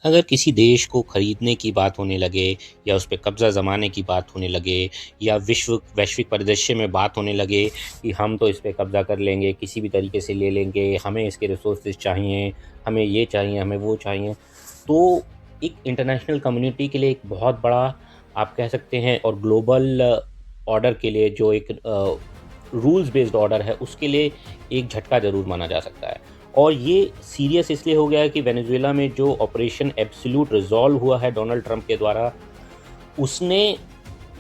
अगर किसी देश को खरीदने की बात होने लगे या उस पे कब्ज़ा जमाने की बात होने लगे या वैश्विक परिदृश्य में बात होने लगे कि हम तो इस पे कब्ज़ा कर लेंगे, किसी भी तरीके से ले लेंगे, हमें इसके रिसोर्सेज चाहिए, हमें ये चाहिए, हमें वो चाहिए, तो एक इंटरनेशनल कम्युनिटी के लिए एक बहुत बड़ा, आप कह सकते हैं, और ग्लोबल ऑर्डर के लिए, जो एक रूल्स बेस्ड ऑर्डर है, उसके लिए एक झटका ज़रूर माना जा सकता है। और ये सीरियस इसलिए हो गया है कि वेनेजुएला में जो ऑपरेशन एब्सोल्यूट रिजॉल्व हुआ है डोनाल्ड ट्रंप के द्वारा, उसने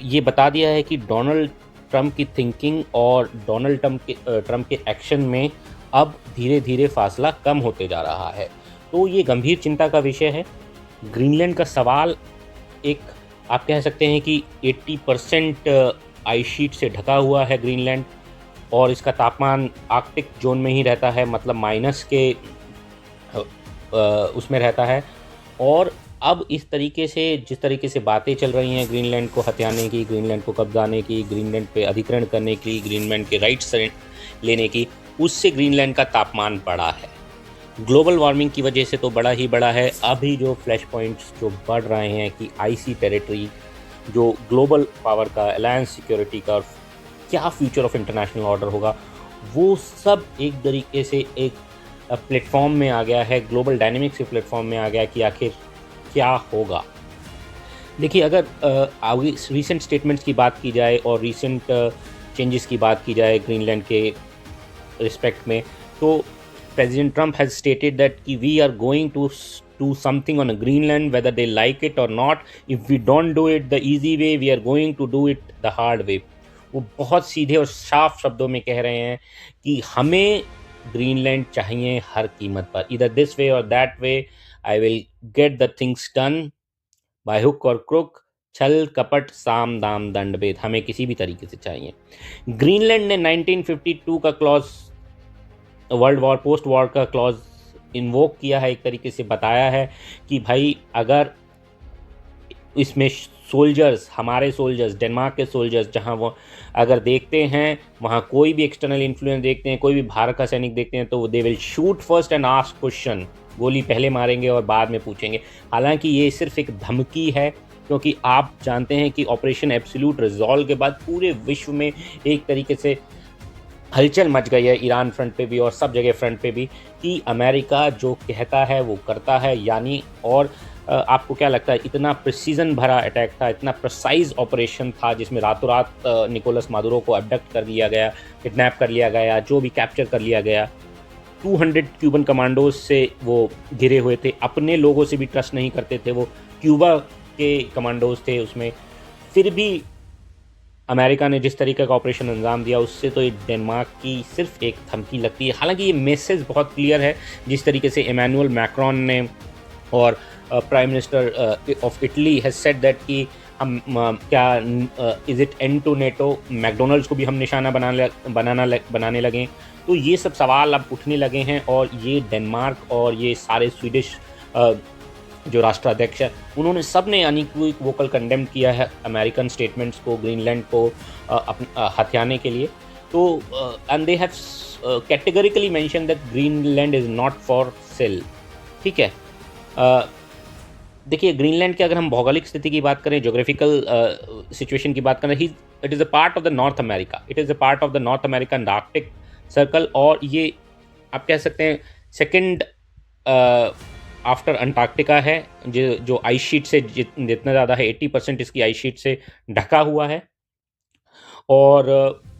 ये बता दिया है कि डोनाल्ड ट्रंप की थिंकिंग और डोनाल्ड ट्रंप के एक्शन में अब धीरे धीरे फासला कम होते जा रहा है। तो ये गंभीर चिंता का विषय है। ग्रीनलैंड का सवाल एक, आप कह सकते हैं कि 80% आइस शीट से ढका हुआ है ग्रीनलैंड, और इसका तापमान आर्कटिक जोन में ही रहता है, मतलब माइनस के उसमें रहता है। और अब इस तरीके से, जिस तरीके से बातें चल रही हैं ग्रीनलैंड को हथियाने की, ग्रीनलैंड को कब्जाने की, ग्रीनलैंड पे अधिग्रहण करने की, ग्रीनलैंड के राइट्स लेने की, उससे ग्रीनलैंड का तापमान बढ़ा है। ग्लोबल वार्मिंग की वजह से तो बड़ा ही बड़ा है। अभी जो फ्लैश पॉइंट्स जो बढ़ रहे हैं कि आईसी टेरिटरी, जो ग्लोबल पावर का, अलायंस सिक्योरिटी का, क्या फ्यूचर ऑफ इंटरनेशनल ऑर्डर होगा, वो सब एक तरीके से एक प्लेटफॉर्म में आ गया है, ग्लोबल डायनेमिक्स के प्लेटफॉर्म में आ गया कि आखिर क्या होगा। देखिए, अगर आगे रीसेंट स्टेटमेंट्स की बात की जाए और रीसेंट चेंजेस की बात की जाए ग्रीनलैंड के रिस्पेक्ट में, तो President Trump has stated that कि we are going to do something on Greenland whether they like it or not. If we don't do it the easy way, we are going to do it the hard way. वो बहुत सीधे और साफ शब्दों में कह रहे हैं कि हमें ग्रीनलैंड चाहिए हर कीमत पर, इधर दिस वे और that way, I will get the things done by hook और क्रुक, छल कपट साम दाम दंड भेद, हमें किसी भी तरीके से चाहिए। ग्रीनलैंड ने 1952 का clause, world war post war का क्लॉज इन्वोक किया है, एक तरीके से बताया है कि भाई अगर इसमें सोल्जर्स, हमारे सोल्जर्स, डेनमार्क के सोल्जर्स, जहां वो अगर देखते हैं वहां कोई भी एक्सटर्नल इन्फ्लुएंस देखते हैं, कोई भी भारत का सैनिक देखते हैं, तो they will shoot first and ask question, गोली पहले मारेंगे और बाद में पूछेंगे। हालांकि ये सिर्फ एक धमकी है, क्योंकि आप जानते हैं कि ऑपरेशन एब्सोल्यूट रिजॉल्व के बाद पूरे विश्व में एक तरीके से हलचल मच गई है, ईरान फ्रंट पे भी और सब जगह फ्रंट पे भी, कि अमेरिका जो कहता है वो करता है। यानी, और आपको क्या लगता है, इतना प्रिसीजन भरा अटैक था, इतना प्रिसाइज ऑपरेशन था, जिसमें रातों रात निकोलस मादुरो को अबडक्ट कर लिया गया, किडनैप कर लिया गया, जो भी कैप्चर कर लिया गया। 200 क्यूबन कमांडोज से वो घिरे हुए थे, अपने लोगों से भी ट्रस्ट नहीं करते थे, वो क्यूबा के कमांडोज थे उसमें। फिर भी अमेरिका ने जिस तरीके का ऑपरेशन अंजाम दिया, उससे तो ये डेनमार्क की सिर्फ एक धमकी लगती है। हालांकि ये मैसेज बहुत क्लियर है, जिस तरीके से इमैनुअल मैक्रोन ने और prime minister of Italy has said that कि हम क्या is it end to NATO, McDonald's को भी हम निशाना बनाने लगे। तो ये सब सवाल अब उठने लगे हैं, और ये डेनमार्क और ये सारे स्वीडिश जो राष्ट्राध्यक्ष है, उन्होंने सब ने यानी वोकल कंडेम किया है अमेरिकन स्टेटमेंट्स को, ग्रीनलैंड को हथियाने के लिए। तो and they have categorically mention that Greenland is not for sale. ठीक है, देखिए, ग्रीनलैंड की अगर हम भौगोलिक स्थिति की बात करें, जोग्राफिकल सिचुएशन की बात करें, it is a part of the north America, it is a part of the north American Arctic circle, और ये आप कह सकते हैं सेकेंड आफ्टर अंटार्कटिका है, जो आइस शीट से जितना ज़्यादा है, 80% इसकी आइस शीट से ढका हुआ है। और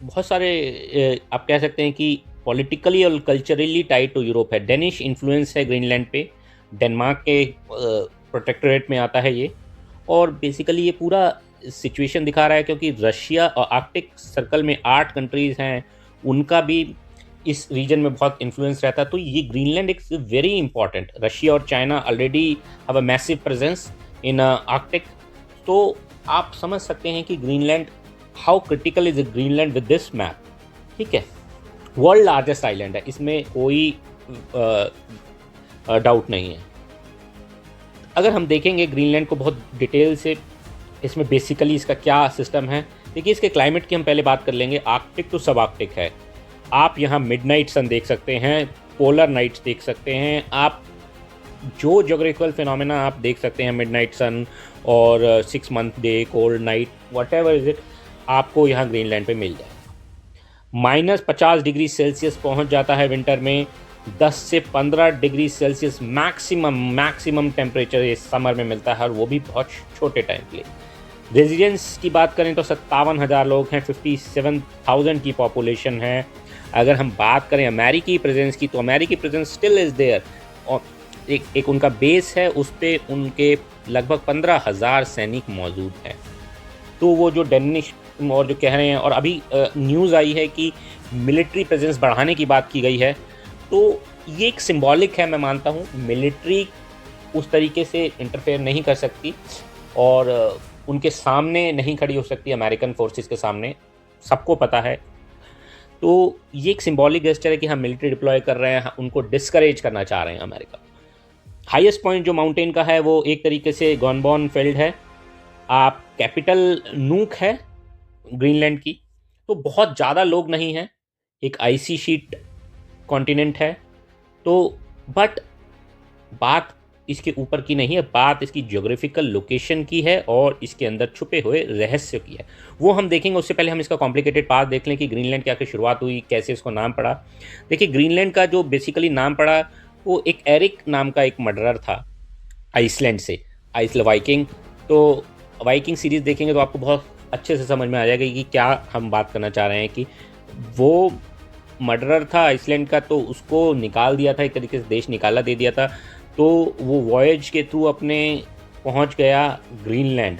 बहुत सारे आप कह सकते हैं कि पॉलिटिकली और कल्चरली टाइड टू यूरोप है। डेनिश इन्फ्लुएंस है ग्रीनलैंड पे, डेनमार्क के प्रोटेक्टोरेट में आता है ये। और बेसिकली ये पूरा सिचुएशन दिखा रहा है, क्योंकि रशिया और आर्कटिक सर्कल में 8 कंट्रीज़ हैं, उनका भी इस रीजन में बहुत इन्फ्लुएंस रहता है। तो ये ग्रीनलैंड एक वेरी इंपॉर्टेंट, रशिया और China already have a massive presence in Arctic. तो आप समझ सकते हैं कि Greenland, how critical is Greenland with this map. ठीक है, वर्ल्ड लार्जेस्ट आइलैंड है, इसमें कोई डाउट नहीं है। अगर हम देखेंगे ग्रीनलैंड को बहुत डिटेल से, इसमें बेसिकली इसका क्या सिस्टम है। देखिए, इसके क्लाइमेट की हम पहले बात कर लेंगे। आर्कटिक टू सब आर्कटिक है। आप यहाँ मिडनाइट सन देख सकते हैं, पोलर नाइट्स देख सकते हैं, आप जो ज्योग्राफिकल फिनोमेना आप देख सकते हैं, मिडनाइट सन और 6 month day, cold night, whatever is it, आपको यहाँ ग्रीनलैंड पे मिल जाएगा। -50 डिग्री सेल्सियस पहुँच जाता है विंटर में। 10 से 15 डिग्री सेल्सियस मैक्सिमम टेम्परेचर इस समर में मिलता है, और वो भी बहुत छोटे टाइम के लिए। रेजिडेंट्स की बात करें तो 57,000 लोग हैं, 57,000 की पॉपुलेशन है। अगर हम बात करें अमेरिकी प्रेजेंस की, तो अमेरिकी प्रेजेंस स्टिल इज़ देयर, और एक उनका बेस है, उस पर उनके लगभग 15,000 सैनिक मौजूद हैं। तो वो जो डेनिश और जो कह रहे हैं, और अभी न्यूज़ आई है कि मिलिट्री प्रेजेंस बढ़ाने की बात की गई है, तो ये एक सिंबॉलिक है। मैं मानता हूँ मिलिट्री उस तरीके से इंटरफेयर नहीं कर सकती, और उनके सामने नहीं खड़ी हो सकती अमेरिकन फोर्सेस के सामने, सबको पता है। तो ये एक सिंबॉलिक गेस्चर है कि हम मिलिट्री डिप्लॉय कर रहे हैं, उनको डिस्करेज करना चाह रहे हैं अमेरिका। हाईएस्ट पॉइंट जो माउंटेन का है वो एक तरीके से गॉनबॉन फील्ड है। आप कैपिटल नूक है ग्रीनलैंड की, तो बहुत ज़्यादा लोग नहीं हैं, एक आइसी शीट कॉन्टिनेंट है। तो बट बात इसके ऊपर की नहीं है, बात इसकी ज्योग्राफिकल लोकेशन की है और इसके अंदर छुपे हुए रहस्य की है। वो हम देखेंगे, उससे पहले हम इसका कॉम्प्लिकेटेड पाथ देख लें कि ग्रीनलैंड क्या की शुरुआत हुई, कैसे इसको नाम पड़ा। देखिए, ग्रीनलैंड का जो बेसिकली नाम पड़ा, वो एक एरिक नाम का एक मर्डरर था आइसलैंड से, आइसलैंड वाइकिंग। तो वाइकिंग सीरीज़ देखेंगे तो आपको बहुत अच्छे से समझ में आ जाएगा कि क्या हम बात करना चाह रहे हैं। कि वो मर्डरर था आइसलैंड का, तो उसको निकाल दिया था, एक तरीके से देश निकाला दे दिया था। तो वो वॉयज के थ्रू अपने पहुंच गया ग्रीनलैंड,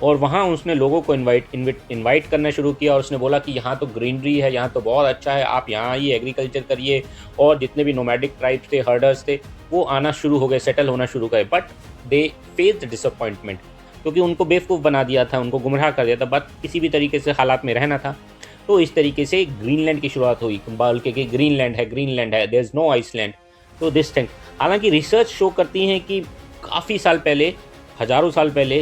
और वहाँ उसने लोगों को इनवाइट करना शुरू किया, और उसने बोला कि यहाँ तो ग्रीनरी है, यहाँ तो बहुत अच्छा है, आप यहाँ आइए, एग्रीकल्चर करिए। और जितने भी नोमैडिक ट्राइब्स थे, हर्डर्स थे, वो आना शुरू हो गए, सेटल होना शुरू गए। बट दे फेस्ड डिसअपॉइंटमेंट, क्योंकि उनको बेवकूफ़ बना दिया था, उनको गुमराह कर दिया था, बट किसी भी तरीके से हालात में रहना था। तो इस तरीके से ग्रीनलैंड की शुरुआत हुई, बल्कि कि ग्रीनलैंड है, देयर इज़ नो आइसलैंड। तो दिस थिंग, हालांकि रिसर्च शो करती हैं कि काफ़ी साल पहले, हज़ारों साल पहले,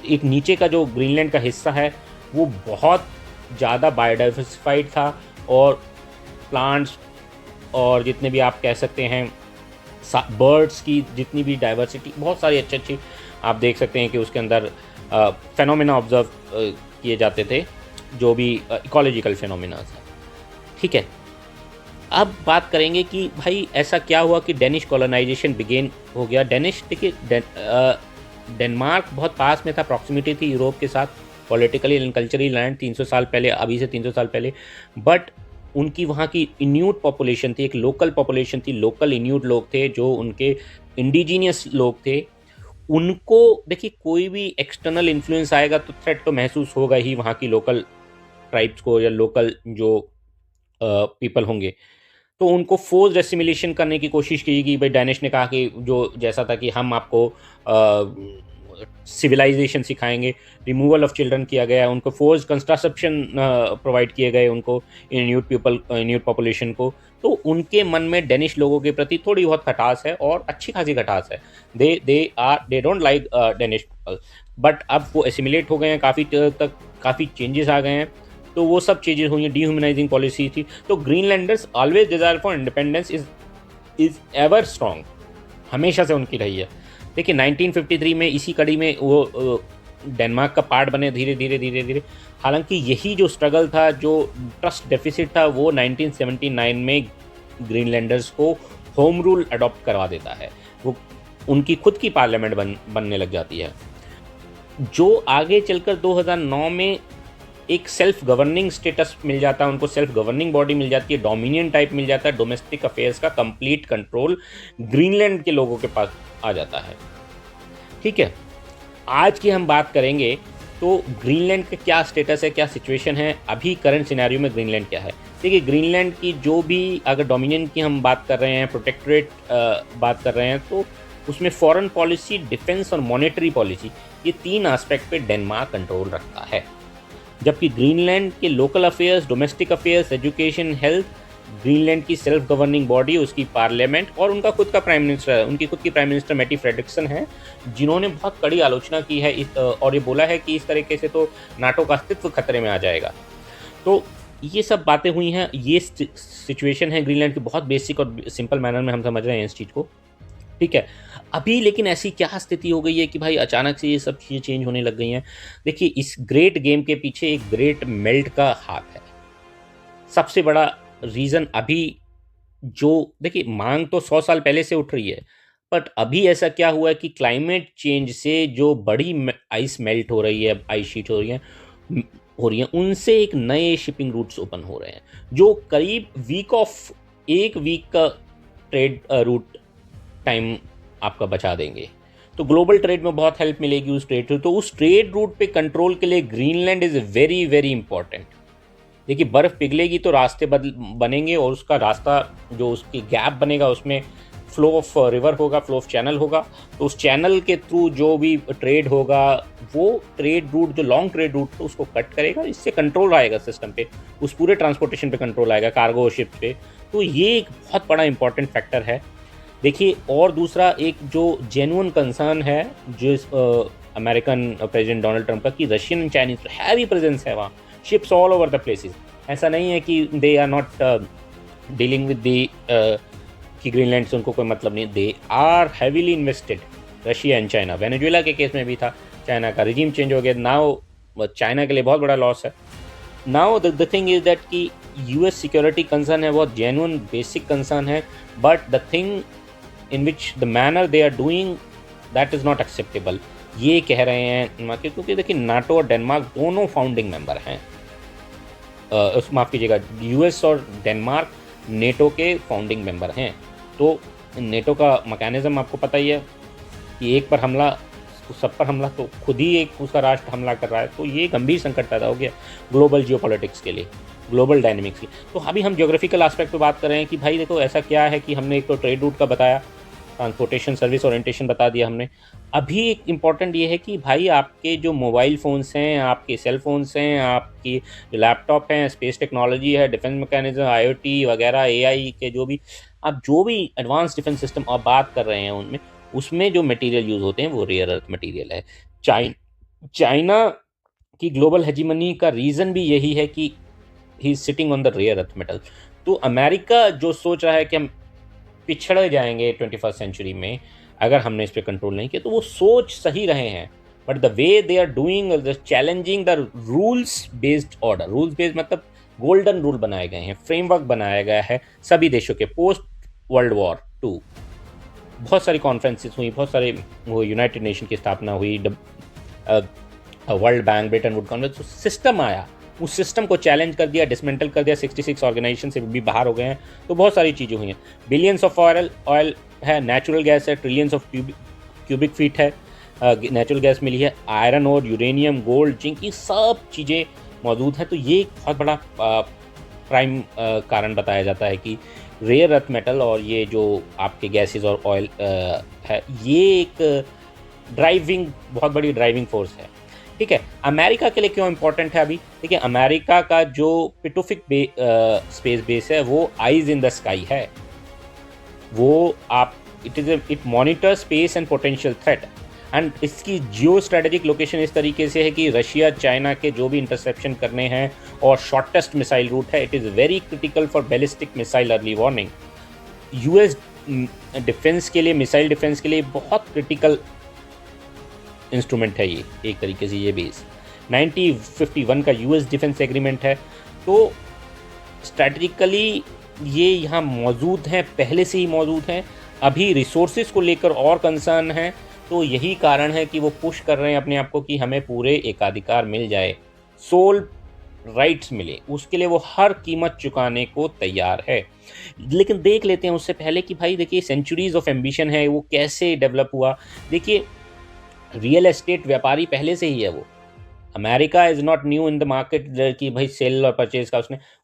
एक नीचे का जो ग्रीनलैंड का हिस्सा है वो बहुत ज़्यादा बायोडाइवर्सिफाइड था, और प्लांट्स और जितने भी आप कह सकते हैं बर्ड्स की जितनी भी डाइवर्सिटी, बहुत सारी अच्छी अच्छी आप देख सकते हैं कि उसके अंदर फेनोमेना ऑब्जर्व किए जाते थे, जो भी इकोलॉजिकल फेनोमेनास हैं। ठीक है, अब बात करेंगे कि भाई ऐसा क्या हुआ कि डेनिश कॉलोनाइजेशन बिगेन हो गया। डेनमार्क बहुत पास में था, प्रॉक्सिमिटी थी यूरोप के साथ, पॉलिटिकली एंड कल्चरली लैंड 300 साल पहले, अभी से 300 साल पहले। बट उनकी वहाँ की इन्यूट पॉपुलेशन थी, एक लोकल पॉपुलेशन थी, लोकल इन्यूट लोग थे, जो उनके इंडिजीनियस लोग थे। उनको देखिए, कोई भी एक्सटर्नल इन्फ्लुएंस आएगा तो थ्रेट तो महसूस होगा ही वहाँ की लोकल ट्राइब्स को, या लोकल जो पीपल होंगे। तो उनको फोर्स्ड एसिमिलेशन करने की कोशिश की गई। भाई डैनिश ने कहा कि जो जैसा था कि हम आपको सिविलाइजेशन सिखाएंगे, रिमूवल ऑफ चिल्ड्रन किया गया, उनको फोर्स्ड कंट्रासेप्शन प्रोवाइड किए गए उनको, इन्यूट पॉपुलेशन को। तो उनके मन में डेनिश लोगों के प्रति थोड़ी बहुत खटास है, और अच्छी खासी खटास है। They don't like Danish people. But अब वो एसिमिलेट हो गए हैं, काफ़ी चेंजेस आ गए हैं। तो वो सब चीज़ें हुई हैं, डीह्यूमनाइजिंग पॉलिसी थी। तो Greenlanders always desire for independence is ever strong, हमेशा से उनकी रही है। देखिए 1953 में इसी कड़ी में वो डेनमार्क का पार्ट बने धीरे धीरे। हालांकि यही जो स्ट्रगल था, जो ट्रस्ट डेफिसिट था, वो 1979 में ग्रीनलैंडर्स को होम रूल अडॉप्ट करवा देता है। वो उनकी खुद की पार्लियामेंट बनने लग जाती है, जो आगे चलकर 2009 में एक सेल्फ गवर्निंग स्टेटस मिल जाता है उनको, सेल्फ गवर्निंग बॉडी मिल जाती है, डोमिनियन टाइप मिल जाता है, डोमेस्टिक अफेयर्स का कंप्लीट कंट्रोल ग्रीनलैंड के लोगों के पास आ जाता है। ठीक है, आज की हम बात करेंगे तो ग्रीनलैंड का क्या स्टेटस है, क्या सिचुएशन है, अभी करंट सिनेरियो में ग्रीनलैंड क्या है। देखिए, ग्रीनलैंड की जो भी, अगर डोमिनियन की हम बात कर रहे हैं, प्रोटेक्टोरेट बात कर रहे हैं, तो उसमें फॉरेन पॉलिसी, डिफेंस और मॉनेटरी पॉलिसी, ये 3 एस्पेक्ट पे डेनमार्क कंट्रोल रखता है। जबकि ग्रीनलैंड के local affairs, domestic affairs, education, health, Greenland की सेल्फ गवर्निंग बॉडी, उसकी पार्लियामेंट, और उनका खुद का प्राइम मिनिस्टर है। उनकी खुद की प्राइम मिनिस्टर मेटी फ्रेडरिक्सन है, जिन्होंने बहुत कड़ी आलोचना की है और ये बोला है कि इस तरीके से तो नाटो का अस्तित्व खतरे में आ जाएगा। तो ये सब बातें हुई हैं, ये सिचुएशन है ग्रीनलैंड की। बहुत बेसिक और सिंपल मैनर में हम समझ रहे हैं इस चीज़ को। ठीक है। अभी लेकिन ऐसी क्या स्थिति हो गई है कि भाई अचानक से ये सब चीज़ें चेंज होने लग गई हैं। देखिए, इस ग्रेट गेम के पीछे एक ग्रेट मेल्ट का हाथ है। सबसे बड़ा रीज़न अभी जो, देखिए, मांग तो 100 साल पहले से उठ रही है, बट अभी ऐसा क्या हुआ है कि क्लाइमेट चेंज से जो बड़ी आइस मेल्ट हो रही है, आइस शीट हो रही है, हो रही हैं, उनसे एक नए शिपिंग रूट्स ओपन हो रहे हैं जो करीब एक वीक का ट्रेड रूट टाइम आपका बचा देंगे। तो ग्लोबल ट्रेड में बहुत हेल्प मिलेगी उस ट्रेड से। तो उस ट्रेड रूट पे कंट्रोल के लिए Greenland is very very important. देखिए, बर्फ़ पिघलेगी तो रास्ते बनेंगे, और उसका रास्ता जो उसकी गैप बनेगा उसमें फ्लो ऑफ रिवर होगा, फ्लो ऑफ चैनल होगा। तो उस चैनल के थ्रू जो भी ट्रेड होगा, वो ट्रेड रूट, जो लॉन्ग ट्रेड रूट है, उसको कट करेगा। इससे कंट्रोल आएगा सिस्टम पे, उस पूरे ट्रांसपोर्टेशन पे कंट्रोल आएगा, कार्गो शिप पे। तो ये एक बहुत बड़ा इंपॉर्टेंट फैक्टर है। देखिए, और दूसरा एक जो जेन्युइन कंसर्न है जो अमेरिकन प्रेसिडेंट डोनाल्ड ट्रंप का, कि Russian and Chinese heavy presence है वहाँ, ships all over the places. ऐसा नहीं है कि they are not dealing with the कि ग्रीनलैंड से उनको कोई मतलब नहीं। They are heavily invested, Russia and China. Venezuela के केस में भी था, चाइना का रिजीम चेंज हो गया, नाउ चाइना के लिए बहुत बड़ा लॉस है। Now the thing is that कि यूएस सिक्योरिटी कंसर्न है, बहुत जेन्युइन बेसिक कंसर्न है, but the thing in which the manner they are doing, that is not acceptable. ये कह रहे हैं क्योंकि देखिए, नाटो और डेनमार्क दोनों फाउंडिंग मेंबर हैं। माफ़ कीजिएगा, यूएस और डेनमार्क नेटो के फाउंडिंग मेंबर हैं। तो नेटो का मैकेनिज़्म आपको पता ही है कि एक पर हमला, सब पर हमला, तो खुद ही एक उसका राष्ट्र हमला कर रहा है। तो ये गंभीर संकट पैदा हो गया ग्लोबल जियोपॉलिटिक्स के लिए, ग्लोबल डायनेमिक्स की। तो अभी हम ज्योग्राफिकल एस्पेक्ट पे बात कर रहे हैं कि भाई देखो, ऐसा क्या है कि हमने एक तो ट्रेड रूट का बताया, ट्रांसपोर्टेशन सर्विस ओरिएंटेशन बता दिया हमने। अभी एक इम्पॉर्टेंट ये है कि भाई आपके जो मोबाइल फ़ोन्स हैं, आपके सेल फ़ोन्स हैं, आपकी जो लैपटॉप हैं, स्पेस टेक्नोलॉजी है, डिफेंस मैकेनिज्म, आईओटी वगैरह, एआई के जो भी एडवांस डिफेंस सिस्टम आप बात कर रहे हैं, उनमें उसमें जो मटेरियल यूज़ होते हैं वो रेयर अर्थ मटेरियल है। चाइना की ग्लोबल हेजीमनी का रीज़न भी यही है कि he is sitting on the rare earth metal. तो अमेरिका जो सोच रहा है कि हम पिछड़ जाएंगे 21st सेंचुरी में अगर हमने इस पर कंट्रोल नहीं किया, तो वो सोच सही रहे हैं, but the way they are doing the challenging the rules based order. Rules based मतलब गोल्डन रूल बनाए गए हैं, फ्रेमवर्क बनाया गया है सभी देशों के। पोस्ट वर्ल्ड वॉर 2 बहुत सारी कॉन्फ्रेंसेस हुई, बहुत सारे वो यूनाइटेड नेशन की स्थापना हुई, world bank, Britain would conference, system आया, उस सिस्टम को चैलेंज कर दिया, डिसमेंटल कर दिया, 66 ऑर्गेनाइजेशन से भी बाहर हो गए हैं। तो बहुत सारी चीज़ें हुई हैं। बिलियंस ऑफ ऑयल है, नेचुरल गैस है, ट्रिलियंस ऑफ क्यूबिक फीट है नेचुरल गैस मिली है, आयरन और यूरेनियम, गोल्ड, जिंक, ये सब चीज़ें मौजूद हैं। तो ये एक बहुत बड़ा प्राइम कारण बताया जाता है कि रेयर अर्थ मेटल और ये जो आपके गैसेस और ऑयल है, ये एक बहुत बड़ी ड्राइविंग फोर्स है। ठीक है, अमेरिका के लिए क्यों इंपॉर्टेंट है अभी? देखिए, अमेरिका का जो पिटोफिक स्पेस बेस है वो आइज इन द स्काई है। वो आप it monitor space and potential threat, and इसकी जियो स्ट्रेटेजिक लोकेशन इस तरीके से है कि रशिया चाइना के जो भी इंटरसेप्शन करने हैं और शॉर्टेस्ट मिसाइल रूट है, it is very critical for ballistic missile early warning. US defence के लिए, मिसाइल डिफेंस के लिए बहुत क्रिटिकल इंस्ट्रूमेंट है ये, एक तरीके से ये बेस 1951 का यूएस डिफेंस एग्रीमेंट है। तो स्ट्रैटेजिकली ये यहाँ मौजूद हैं, पहले से ही मौजूद हैं। अभी रिसोर्सेज को लेकर और कंसर्न है, तो यही कारण है कि वो पुश कर रहे हैं अपने आप को कि हमें पूरे एकाधिकार मिल जाए, सोल राइट्स मिले, उसके लिए वो हर कीमत चुकाने को तैयार है। लेकिन देख लेते हैं उससे पहले कि भाई देखिए, सेंचुरीज ऑफ एम्बिशन है, वो कैसे डेवलप हुआ। देखिए, रियल एस्टेट व्यापारी पहले से ही है वो। America is not new in the market कि भाई सेल और परचेज का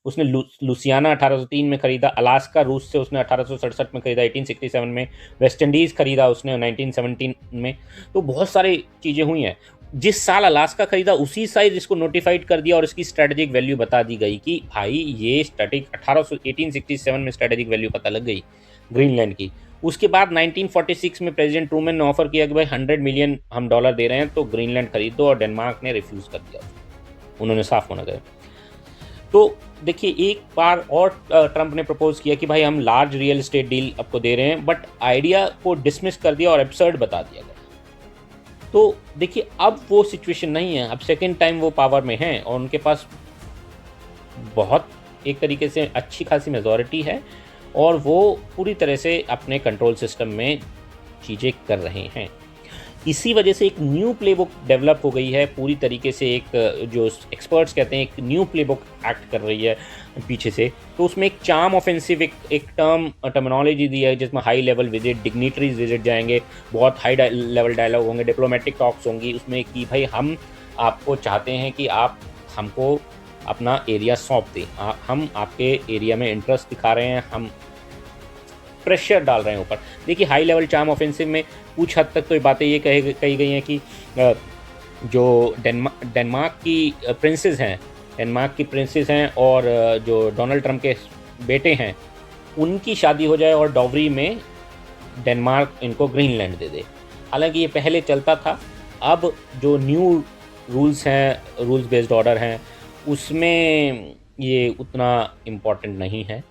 उसने लुसियाना 1803 में खरीदा, अलास्का रूस से उसने 1867 में खरीदा, 1867 में वेस्ट इंडीज़ खरीदा उसने 1917 में। तो बहुत सारी चीज़ें हुई हैं। जिस साल अलास्का खरीदा उसी साल इसको नोटिफाइड कर दिया और इसकी स्ट्रेटेजिक वैल्यू बता दी गई कि भाई ये 1867 में स्ट्रेटेजिक वैल्यू पता लग गई ग्रीनलैंड की। उसके बाद 1946 में प्रेसिडेंट ट्रूमैन ने ऑफर किया कि भाई $100 मिलियन हम डॉलर दे रहे हैं तो ग्रीनलैंड खरीद दो, और डेनमार्क ने रिफ्यूज़ कर दिया, उन्होंने साफ मना किया। तो देखिए एक बार और ट्रंप ने प्रपोज किया कि भाई हम लार्ज रियल एस्टेट डील आपको दे रहे हैं, बट आइडिया को डिसमिस कर दिया और एब्सर्ड बता दिया गया। तो देखिए अब वो सिचुएशन नहीं है, अब सेकेंड टाइम वो पावर में हैं और उनके पास बहुत एक तरीके से अच्छी खासी मेजॉरिटी है और वो पूरी तरह से अपने कंट्रोल सिस्टम में चीज़ें कर रहे हैं। इसी वजह से एक न्यू प्लेबुक डेवलप हो गई है पूरी तरीके से, एक जो एक्सपर्ट्स कहते हैं एक न्यू प्लेबुक एक्ट कर रही है पीछे से। तो उसमें एक चार्म ऑफेंसिव एक टर्मिनोलॉजी दी है जिसमें high level visit, dignitaries visit जाएंगे, बहुत हाई लेवल डायलॉग होंगे, डिप्लोमेटिक टॉक्स होंगी उसमें कि भाई हम आपको चाहते हैं कि आप हमको अपना एरिया सौंप दें, हम आपके एरिया में इंटरेस्ट दिखा रहे हैं, हम प्रेशर डाल रहे हैं ऊपर। देखिए हाई लेवल चार्म ऑफेंसिव में कुछ हद तक तो ये बातें ये कही गई हैं कि जो डेनमार्क की प्रिंसेस हैं और जो डोनाल्ड ट्रंप के बेटे हैं उनकी शादी हो जाए और डॉवरी में डेनमार्क इनको ग्रीनलैंड दे दे। हालांकि ये पहले चलता था, अब जो न्यू रूल्स हैं, रूल्स बेस्ड ऑर्डर हैं, उसमें ये उतना इम्पोर्टेंट नहीं है।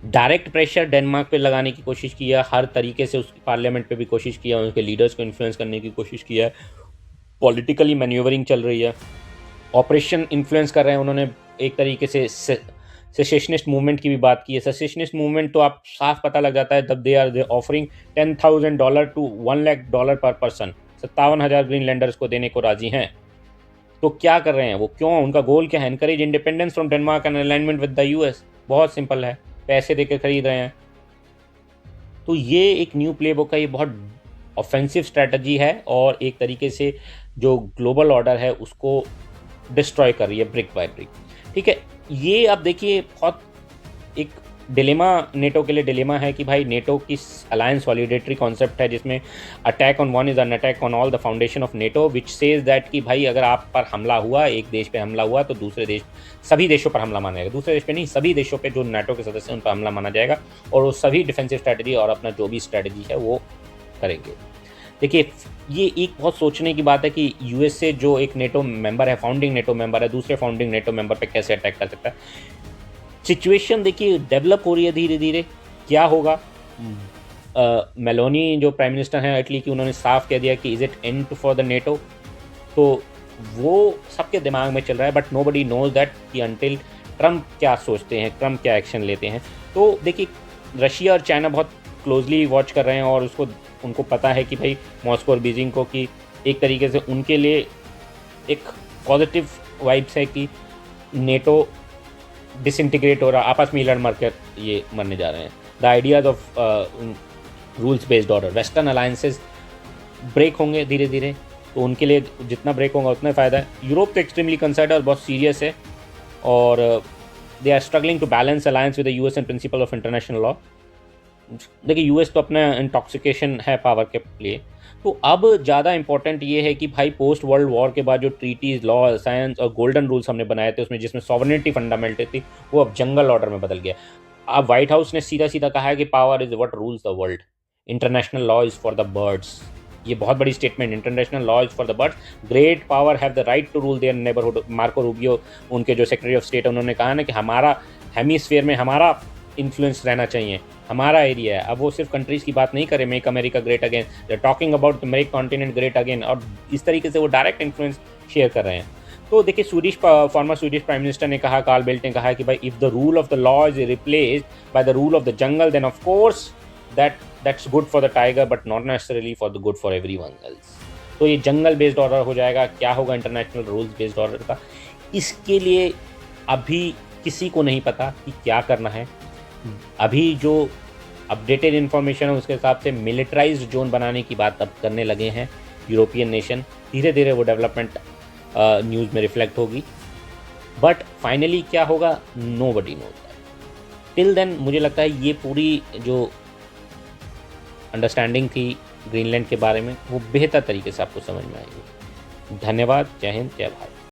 डायरेक्ट प्रेशर डेनमार्क पे लगाने की कोशिश की है, हर तरीके से उसकी पार्लियामेंट पे भी कोशिश किया, उनके लीडर्स को इन्फ्लुएंस करने की कोशिश की है, पॉलिटिकली मैन्यूवरिंग चल रही है, ऑपरेशन इन्फ्लुएंस कर रहे हैं। उन्होंने एक तरीके से सेसेशनिस्ट मूवमेंट की भी बात की है। सेसेशनिस्ट मूवमेंट तो आप साफ पता लग जाता है जब दे आर ऑफरिंग $10,000 टू $1,00,000 पर पर्सन, 57,000 ग्रीनलैंडर्स को देने को राजी हैं। तो क्या कर रहे हैं वो, क्यों, उनका गोल क्या है? Encourage independence from Denmark and alignment with the US. बहुत सिंपल है, पैसे देकर खरीद रहे हैं। तो ये एक न्यू प्लेबुक का ये बहुत ऑफेंसिव स्ट्रैटेजी है और एक तरीके से जो ग्लोबल ऑर्डर है उसको डिस्ट्रॉय कर रही है ब्रिक बाय ब्रिक। ठीक है, ये आप देखिए बहुत एक डिलेमा नेटो के लिए डिलेमा है कि भाई नेटो की अलायंस सॉलिडेटरी कॉन्सेप्ट है जिसमें attack on one is an attack on all the foundation of NATO, which says that कि भाई अगर आप पर हमला हुआ, एक देश पे हमला हुआ तो दूसरे देश, सभी देशों पर हमला माना जाएगा, दूसरे देश पे नहीं, सभी देशों पे जो नेटो के सदस्य हैं उन पर हमला माना जाएगा और वो सभी डिफेंसिव स्ट्रैटेजी और अपना जो भी स्ट्रैटेजी है वो करेंगे। देखिए ये एक बहुत सोचने की बात है कि यूएसए जो एक नेटो मेंबर है, फाउंडिंग नेटो मेंबर है, दूसरे फाउंडिंग नेटो मेंबर पे कैसे अटैक कर सकता है। सिचुएशन देखिए डेवलप हो रही है धीरे धीरे, क्या होगा। मेलोनी जो प्राइम मिनिस्टर हैं इटली की, उन्होंने साफ कह दिया कि is it and for the NATO, तो वो सबके दिमाग में चल रहा है, बट नोबडी नोज दैट कि अनटिल ट्रंप क्या सोचते हैं, ट्रंप क्या एक्शन लेते हैं। तो देखिए रशिया और चाइना बहुत क्लोजली वॉच कर रहे हैं और उनको पता है कि भाई मॉस्को और बीजिंग को कि एक तरीके से उनके लिए एक पॉजिटिव वाइब्स है कि नेटो डिसइंटीग्रेट हो रहा, आपस में लड़ मर कर ये मरने जा रहे हैं। The ideas of rules based order, western alliances break होंगे धीरे धीरे, तो उनके लिए जितना ब्रेक होगा उतना फ़ायदा है। यूरोप तो एक्सट्रीमली कंसर्न और बहुत सीरियस है और they are struggling to balance alliance with the US and principle of international law. देखिए यूएस तो अपना इंटॉक्सिकेशन है पावर के लिए, तो अब ज़्यादा इंपॉर्टेंट ये है कि भाई पोस्ट वर्ल्ड वॉर के बाद जो ट्रीटीज़, लॉ, साइंस और गोल्डन रूल्स हमने बनाए थे उसमें जिसमें सॉवरेनिटी फंडामेंटल थी, वो अब जंगल ऑर्डर में बदल गया। अब वाइट हाउस ने सीधा सीधा कहा है कि power is what rules the world, international law is for the birds. ये बहुत बड़ी statement, international law is for the birds, great power have the right to rule their neighbourhood. Marco Rubio उनके जो सेक्रेटरी ऑफ स्टेट, उन्होंने कहा ना कि हमारा हेमिस्फीयर में हमारा इन्फ्लुएंस रहना चाहिए, हमारा एरिया है। अब वो सिर्फ कंट्रीज़ की बात नहीं करे, make America great again, they are talking about make continent great again, और इस तरीके से वो डायरेक्ट इन्फ्लुएंस शेयर कर रहे हैं। तो देखिए फॉर्मर स्वीडिश प्राइम मिनिस्टर ने कहा, कार्ल बिल्ट ने कहा कि भाई if the rule of the law is replaced by the rule of the jungle then of course that's good for the tiger but not necessarily for the good for everyone else. तो ये जंगल based order हो जाएगा। क्या होगा international rules based order का, इसके लिए अभी किसी को नहीं पता कि क्या करना है। अभी जो अपडेटेड इन्फॉर्मेशन है उसके हिसाब से मिलिट्राइज्ड जोन बनाने की बात अब करने लगे हैं यूरोपियन नेशन। धीरे धीरे वो डेवलपमेंट न्यूज़ में रिफ्लेक्ट होगी, बट फाइनली क्या होगा नोबडी नोज। टिल देन मुझे लगता है ये पूरी जो अंडरस्टैंडिंग थी ग्रीनलैंड के बारे में वो बेहतर तरीके से आपको समझ में आएगी। धन्यवाद। जय हिंद, जय भारत।